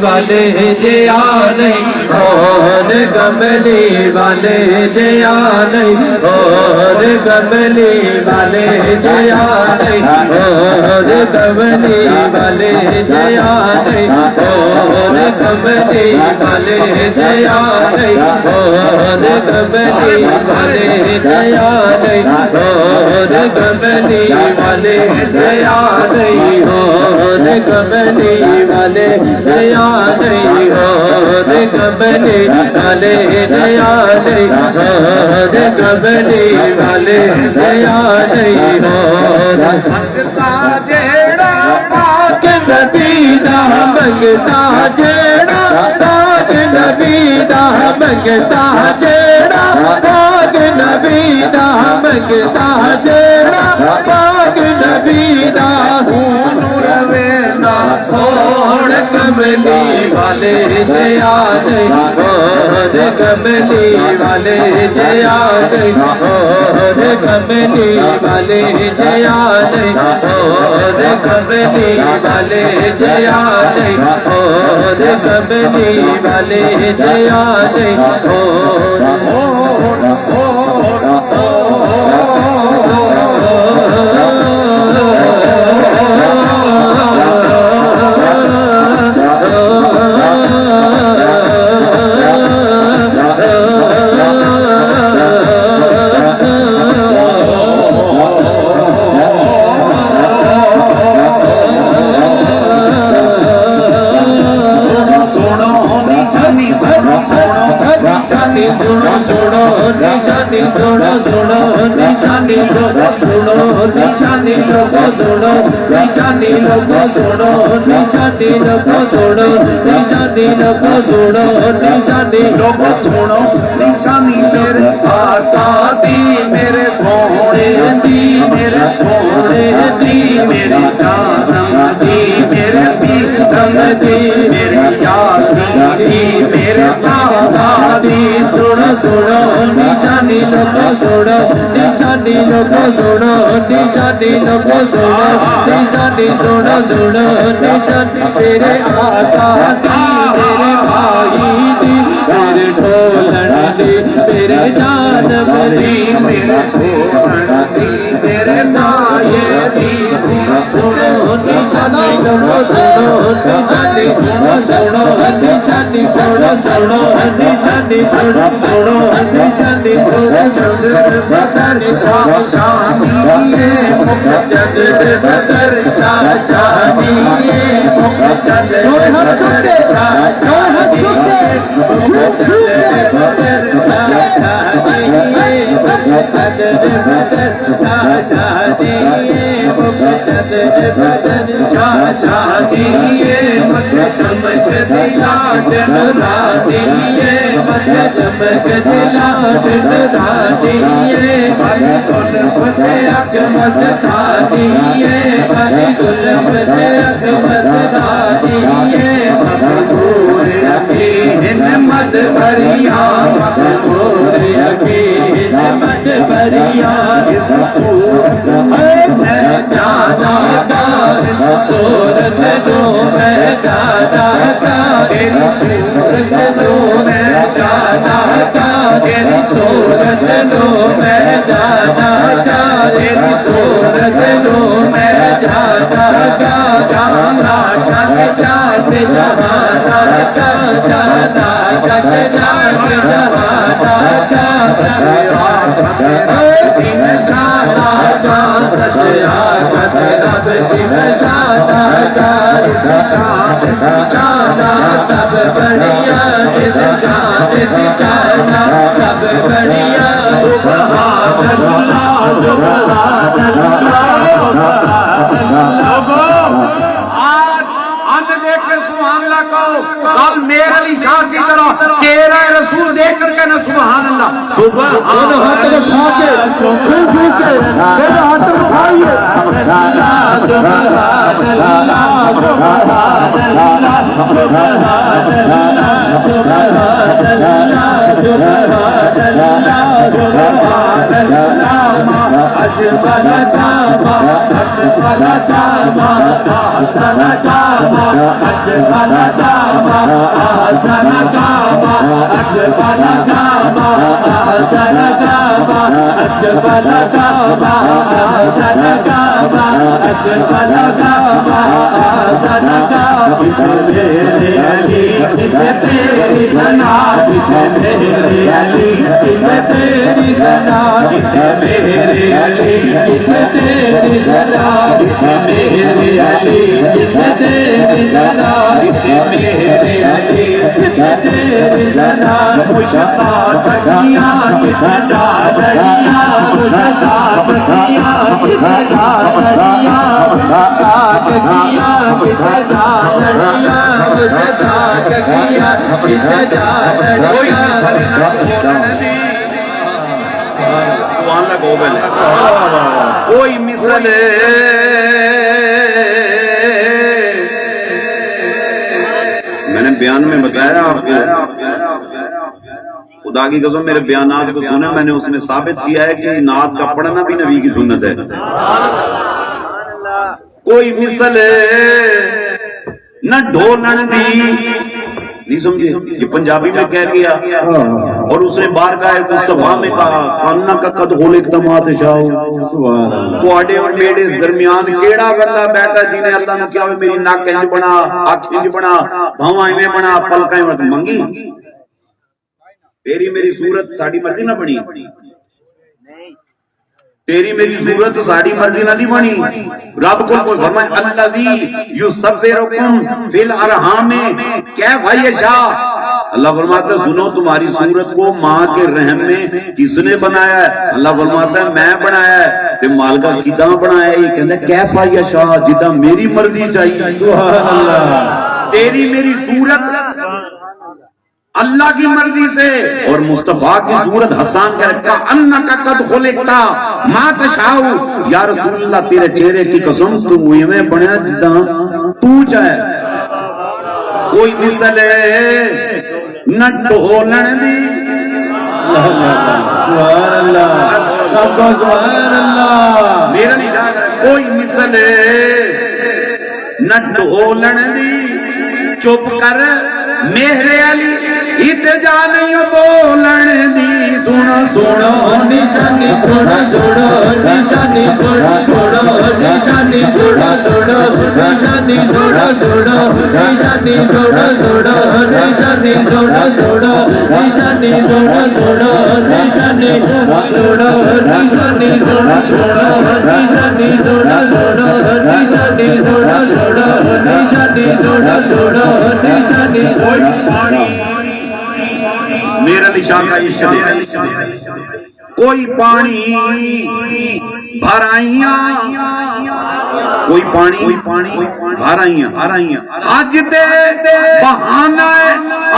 والے جیا نہیں اور کملی والے جیا نہیں اور کملی والے جیا نہیں اور کملی والے جیا نہیں اور کملی والے جیا نہیں اور کملی والے جیا نہیں اور کملی والے جیا نہیں اور کملی والے جیا نہیں اور کملی والے جیا نہیں اور کملی والے جیا نہیں اور منگتا جیڑا پاک نبی دا منگتا جیڑا پاک نبی دا منگتا جیڑا پاک نبی دا منگتا جیڑا پاک نبی دا نور ویلا اور کملی والے جیا نہیں اور کملی والے جیا نہیں اور کملی والے جیا نہیں اور کملی والے جیا نہیں اور کملی والے جیا نہیں سنو سنو نشانی سنو سنو نشانی لوگو سنو نشانی لوگو سنو نشانی لوگو سنو نشانی لوگو سنو نشانی لوگو سنو نشانی لوگو سنو نشانی میرے آقا دی میرے سونے دی میرے سونے دی میری جانم دی میرے بیدم دی میری یاسین دی میرے بابا دی سنو سنو نشانی لوگو سنو نشانی لوگو سنو نشانی لوگو سنو نشانی سنو سنو نشانی تیرے آقا دی میرے بھائی دی میرے ڈھولن دی میرے جانم دی میرے ڈھولن دی میرے نائے دی سنو سنو نشانی لوگو سنو نشانی سنو سنو نشانی سنو سنو نشانی سنو سنو نشانی سنو سنو نشانی شاہ شاہیے مقتد بدر شاہ شاہیے مقتد بدر شاہ شاہیے مقتد بدر شاہ شاہیے مقتد بدر شاہ شاہیے مقتد بدر شاہ شاہیے مت چمک دلا ڈنڈا دیے مت چمک دلا ڈنڈا دیے بھائی ظلمت اک مستا دیے بھائی ظلمت اک مستا دیے مقبول یقین مد بریا مقبول یقین مد بریا اس صورت میں جانا کا اس صورت میں جانا کا تیری صورت میں جانا کا تیری صورت میں جانا کا تیری صورت میں جانا کا جانا کا جاتے جانا کا جانا کا جاتے جانا کا سچا دن شانا کا سچا رب دن شانا کا اس شان شانا سب بڑھیا اس شان شانا سب بڑھیا سبحان اللہ سبحان اللہ دیکھ کے سبحان اللہ کہو اب میرے علی شاہ کی طرح تیرا رسول دیکھ کر کہنا سبحان اللہ سبحان ہاتھ اٹھا کے میرا ہاتھ اٹھائیے سبحان اللہ سبحان اللہ سبحان اللہ کوئی مثل میں نے بیان میں بتایا آپ کو، خدا کی قسم میرے بیانات کو سنے، میں نے اس میں ثابت کیا ہے کہ نعت کا پڑھنا بھی نبی کی سنت ہے۔ کوئی مثل نہ ڈھولن دی، نہیں سمجھے، یہ پنجابی میں کہہ لیا، اور اس نے بارگاہ مصطفیٰ میں کہا کاننا کا قد ہو اقدامات شاہو، کوڑے اور میڑے درمیان کیڑا بندہ بیٹھا جنہیں اللہ نے کیا میری ناک انج بنا، آنکھ انج بنا، بھاواں میں بنا، پلکیں منگی، تیری میری صورت ساڑی مرضی نہ بنی، تیری میری صورت ساڑی مرضی نہ بنی۔ رب کو فرمائے الذی یصورکم فی الارحام کیف یشاء، اللہ فرماتا ہے سنو تمہاری صورت کو ماں کے رحم میں کس نے بنایا ہے؟ اللہ فرماتا ہے میں بنایا ہے، تے مالکا کداں بنایا ہے؟ یہ کہتا ہے کیف یشاء، جداں میری مرضی چاہیے۔ سبحان اللہ، تیری میری صورت اللہ کی مرضی سے، اور مصطفیٰ کی صورت حسان کا رکھتا انکا قد خلقتا ما تشاؤ، یا رسول اللہ تیرے چہرے کی قسم تو ہوئی میں بنیا جداں تو چاہے۔ کوئی مثل نہ ڈھولن دی، سبحان اللہ، سب کو سبحان اللہ، میرا نہیں جا رہا، کوئی مثل نہ ڈھولن دی، چپ کر میرے علی اتجا نہیں بولن دی، سنو سنو نشانی سنو سنو نشانی سنو سنو نشانی سنو سنو نشانی سنو سنو نشانی سنو سنو نشانی سنو سنو نشانی سنو سنو نشانی سنو سنو نشانی سنو سنو نشانی سنو سنو نشانی سنو سنو نشانی سنو سنو نشانی سنو میرا نشان کا عشق دے، کوئی پانی بھرائیاں، کوئی پانی بھرائیاں، حج تے بہانہ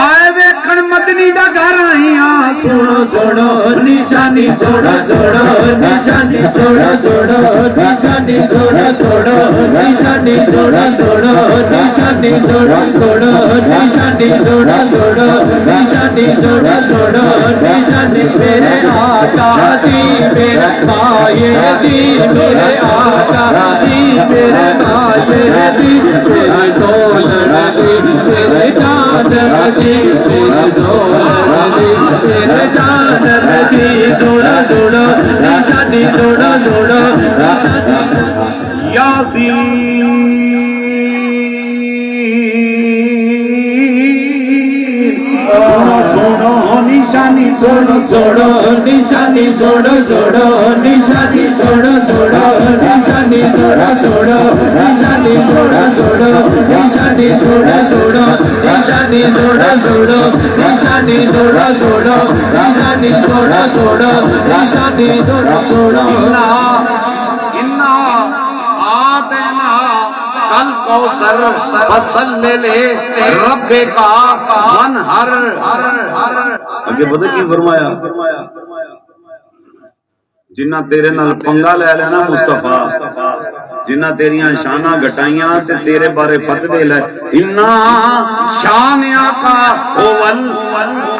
آئے ویکھن مدنی دا گھر آئیاں، سنو سنو نشانی سنو سنو نشانی سنو سنو نشانی سنو سنو نشانی سنو سنو نشانی سنو سنو نشانی سنو سنو نشانی سنو سنو نشانی میرے آقا دی میرے مائے دی میرے آقا دی میرے مائے دی میرے دولن دی میرے جانن دی میرے زولن دی میرے جانن دی، سوڑا سوڑا نشانی سوڑا سوڑا نشانی یاسین سوڑا سوڑا نشانی سوڑا سوڑا نشانی سوڑا سوڑا نشانی سوڑا سوڑا نشانی سوڑا سوڑا نشانی سوڑا سوڑا نشانی سوڑا سوڑا نشانی سوڑا سوڑا نشانی سوڑا سوڑا نشانی سوڑا سوڑا نشانی سوڑا سوڑا الکوثر فصل لے رب کا منہر، اگے پتہ کی فرمایا، جنہ تیرے نال پنگا لے لینا مصطفیٰ، جنہ تیریاں شانہ گھٹائیاں تے تیرے بارے فتوے لے، انا شانیاں آقا اول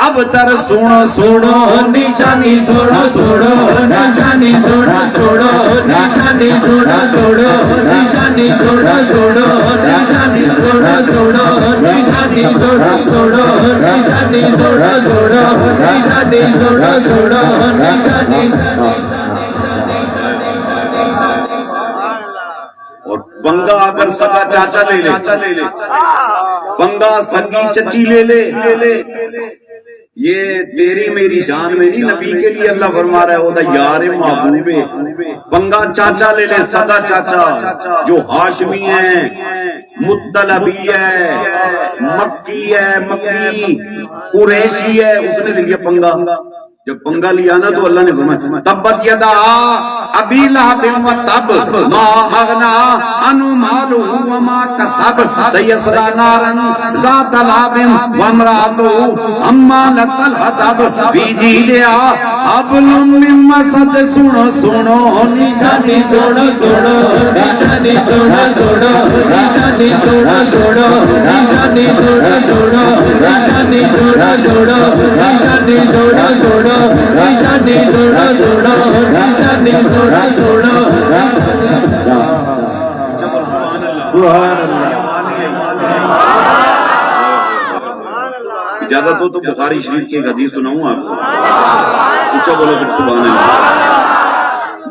اب تر سنو سنو نشانی سنو سنو نشانی سنو سنو نشانی سنو سنو نشانی سنو سنو نشانی سنو سنو نشانی سنو سنو نشانی سنو سنو نشانی سنو سنو نشانی اور بنگا اگر سگا چاچا لے لے بنگا سگی چچی لے لے یہ تیری میری شان میں نہیں، نبی کے لیے اللہ فرما رہا ہے وہ دا یار محبوب ہے۔ بنگا چاچا لے لے، سگا چاچا جو ہاشمی ہے، مطلبی ہے، مکی ہے، مکی قریشی ہے، اس نے لیا پنگا۔ جب پنگا لیا نا تو اللہ نے فرمایا تبت یدا ابی لہب و تب ما اغنا عنہ مالہ وما کسب سیصلی نارا ذات لہب وامرأتہ حمالۃ الحطب فی جیدہا حبل من مسد۔ سنو سنو نشانی سنو سنو نشانی سنو سنو نشانی سنو سنو نشانی سنو سنو نشانی سنو سنو نشانی سنو سنو نشانی سنو سنو نشانی سنو سنو۔ سبحان اللہ۔ اجازت ہو تو بخاری شریف کی ایک حدیث سناؤں آپ کو، اونچا بولو پھر سبحان اللہ۔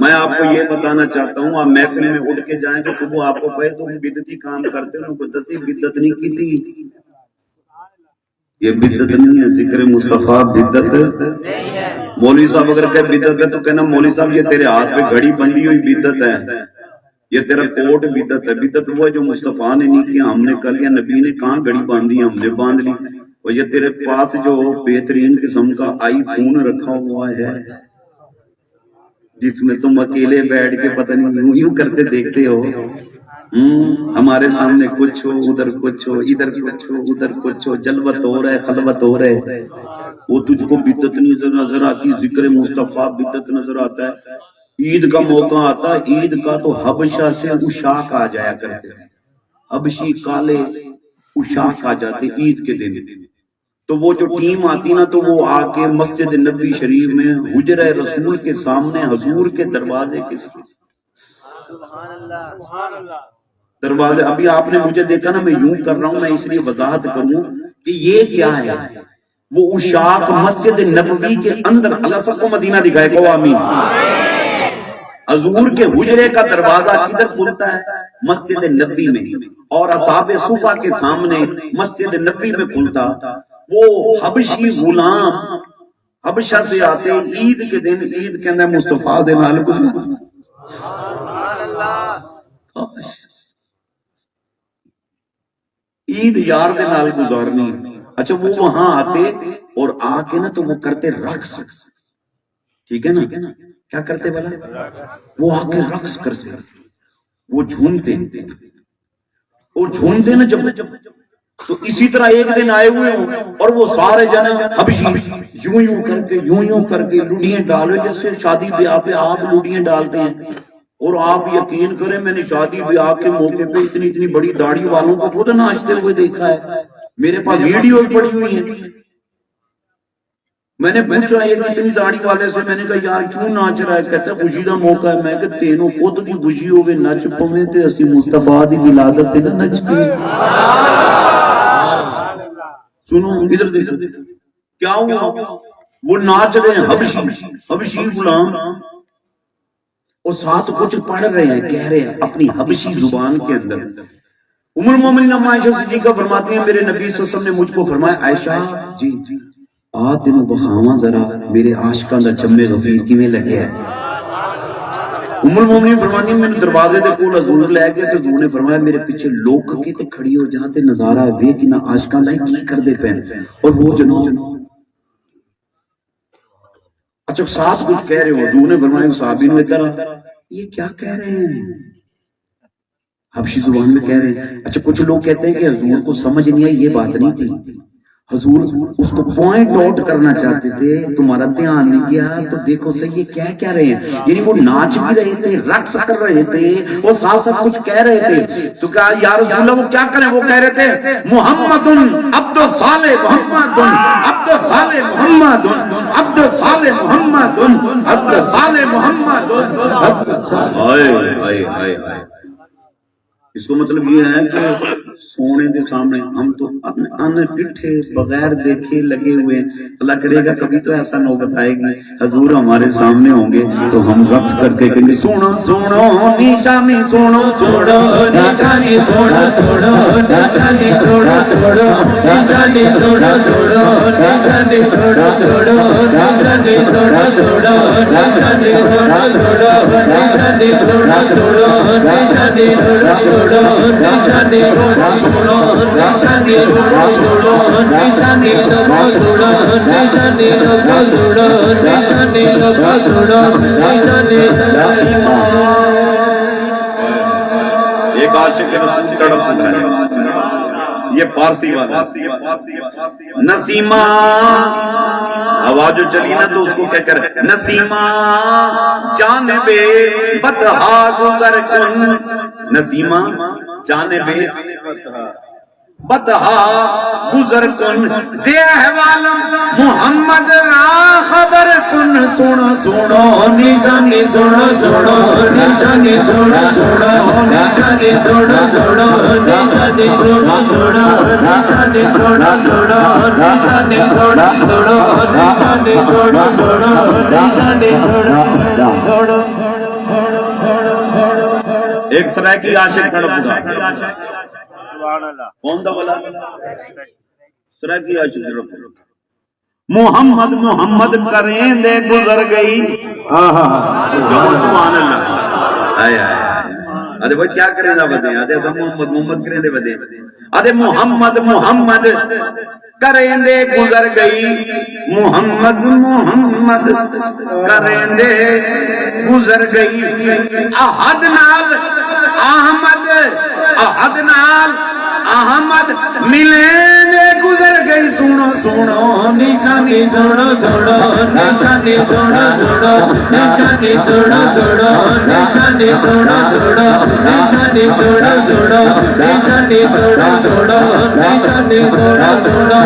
میں آپ کو یہ بتانا چاہتا ہوں، آپ محفل میں اٹھ کے جائیں تو صبح آپ کو کہے تم بدعتی کام کرتے ہو، کوئی دسی بدعت نہیں کی تھی، یہ بدعت نہیں ہے، ذکر مصطفیٰ بدعت نہیں ہے۔ مولوی صاحب اگر کہ بدعت ہے تو کہنا مولوی صاحب یہ تیرے ہاتھ پہ گھڑی بندھی ہوئی بدعت ہے، یہ تیرا کوٹ بدعت ہے۔ بدعت وہ ہے جو مصطفیٰ نے نہیں کیا، ہم نے کر لیا، نبی نے کہاں گھڑی باندھی، ہم نے باندھ لی۔ اور یہ تیرے پاس جو بہترین قسم کا آئی فون رکھا ہوا ہے جس میں تم اکیلے بیٹھ کے پتہ نہیں یوں کرتے دیکھتے ہو، ہمارے سامنے کچھ ہو، ادھر کچھ ہو، ادھر کچھ ہو، ادھر کچھ ہو، جلوت ہو رہا ہے، خلوت ہو رہا ہے، وہ تجھ کو بدعت نظر آتی، ذکر مصطفیٰ بدعت نظر آتا ہے۔ عید کا موقع آتا ہے، عید کا تو حبشہ سے اشاق آ جایا کرتے ہیں، حبشی کالے اشاق آ جاتے عید کے دن، تو وہ جو ٹیم آتی نا تو وہ آ کے مسجد نبوی شریف میں حجرہ رسول کے سامنے حضور کے دروازے کے دروازے، ابھی آپ نے مجھے دیکھا نا میں یوں کر رہا ہوں، میں اس لیے وضاحت کروں کہ یہ کیا ہے، وہ اشاق مسجد نبوی کے اندر، اللہ سب کو مدینہ دکھائے گا، آمین۔ حضور کے حجرے کا دروازہ کدھر کھلتا ہے؟ مسجد نبوی میں، اور اصحاب صفہ کے سامنے مسجد نبوی میں کھلتا۔ وہ حبشی غلام حبشہ سے آتے عید کے دن، عید کے اندر مصطفیٰ دے نال عید یار دے نال گزارنی۔ اچھا وہ وہاں آتے اور آ کے نا تو وہ کرتے رقص، ٹھیک ہے نا، کیا کرتے بلا وہ آ کے رقص کرتے، وہ جھومتے اور جھومتے نا جب، تو اسی طرح ایک دن آئے ہوئے ہوں اور وہ سارے جنے حبشی یوں یوں کر کے لوڈیاں ڈالے، جیسے شادی بیاہ پہ آپ لوڈیاں ڈالتے ہیں۔ اور آپ یقین کریں میں نے شادی بیاہ کے موقع پہ اتنی بڑی داڑھی والوں کو خود ناچتے ہوئے دیکھا ہے، میرے پاس ویڈیو پڑی ہوئی ہیں۔ میں نے پوچھا ایک اتنی داڑھی والے سے، میں نے کہا یار کیوں ناچ رہا ہے؟ کہتا ہے خوشی دا موقع ہے۔ میں کہ تینوں خود دی خوشی ہوئے نچ پویں تے اسی مصطفیٰ دی ولادت تے نچ کے سنو ادھر دیکھو کیا ہوا، وہ ناچ رہے ہیں حبشی غلام، اور ساتھ کچھ پڑھ رہے ہیں، کہہ رہے ہیں اپنی حبشی زبان کے اندر۔ ام المومنین عائشہ صدیقہ فرماتی ہیں میرے نبی صلی اللہ علیہ وسلم نے مجھ کو فرمایا عائشہ جی آ تینوں بخاواں ذرا میرے عاشقاں دا چمے غفیر کیویں لگیا ہے۔ ام المومنین فرماتی ہیں میں نے دروازے دے کول حضور لے گئے تو حضور نے فرمایا میرے پیچھے لوگ کے تے کھڑی ہو جہاں تے نظارہ ویکھ کہ نہ عاشقاں دا کی کردے پے، اور وہ جناب اچھا ساتھ کچھ کہہ رہے ہو۔ حضور نے فرمایا صحابی نے ادھر یہ کیا کہہ رہے ہیں؟ حبشی زبان میں کہہ رہے ہیں۔ اچھا کچھ لوگ کہتے ہیں کہ حضور کو سمجھ نہیں آئی، یہ بات نہیں تھی، حضور اس کو پوائنٹ آؤٹ کرنا چاہتے تھے، تمہارا دھیان نہیں کیا تو دیکھو صحیح یہ کہہ رہے ہیں، یعنی وہ ناچ بھی رہے تھے، رقص کر رہے تھے، وہ ساتھ ساتھ کچھ کہہ رہے تھے، تو کہا یا رسول اللہ وہ کیا کریں؟ وہ کہہ رہے تھے محمد عبد صالح محمد عبد صالح محمد عبد صالح محمد عبد صالح محمد عبد صالح۔ اس کو مطلب یہ ہے کہ سونے کے سامنے ہم تو اپنے پٹھے بغیر دیکھے لگے ہوئے ہیں، اللہ کرے گا کبھی تو ایسا نوبت آئے گی حضور ہمارے سامنے ہوں گے تو ہم رقص کر کے کہیں گے سونا سونا نشانی سونا سونا نشانی سونا سونا نشانی سونا سونا نشانی سونا سونا نشانی سونا سونا نشانی سونا سونا نشانی سونا سونا نشانی سونا سونا نشانی سونا سونا نشانی سونا سونا نشانی سونا سونا نشانی سونا سونا نشانی سونا سونا نشانی سونا سونا نشانی سونا۔ ایک عاشق رسول تڑپ سکتا ہے، یہ فارسی والا نسیمہ آواز جو چلی نا تو اس کو کہہ کر نسیمہ جانب بطحا گزر کن، نسیمہ جانب بطحا گزر کن زی احوالم محمد را خبر کن، سونا سونا نشانی سونا سونا نشانی سونا سونا نشانی سونا سونا نشانی سونا سونا نشانی سونا سونا نشانی سونا سونا نشانی سونا سونا نشانی سونا سونا۔ ایک سرائکی عاشق کھڑا پڑا، کون دا بولا؟ سرائکی عاشق کھڑا پڑا، محمد محمد کریں دے گزر گئی، جوان سبحان اللہ، آئے آئے آدھے بھائی کیا کریں دا بدیں، آدھے ایسا محمد محمد کریں دے بدیں، آدھے محمد محمد کریں دے گزر گئی، محمد محمد کریں دے گزر گئی، احد نال احمد احد نال احمد ملیں دے گزر گئی، سونا سونا نشانی سونا سونا نشانی سونا سونا نشانی سونا سونا نشانی سونا سونا نشانی سونا سونا نشانی سونا سونا نشانی سونا سونا۔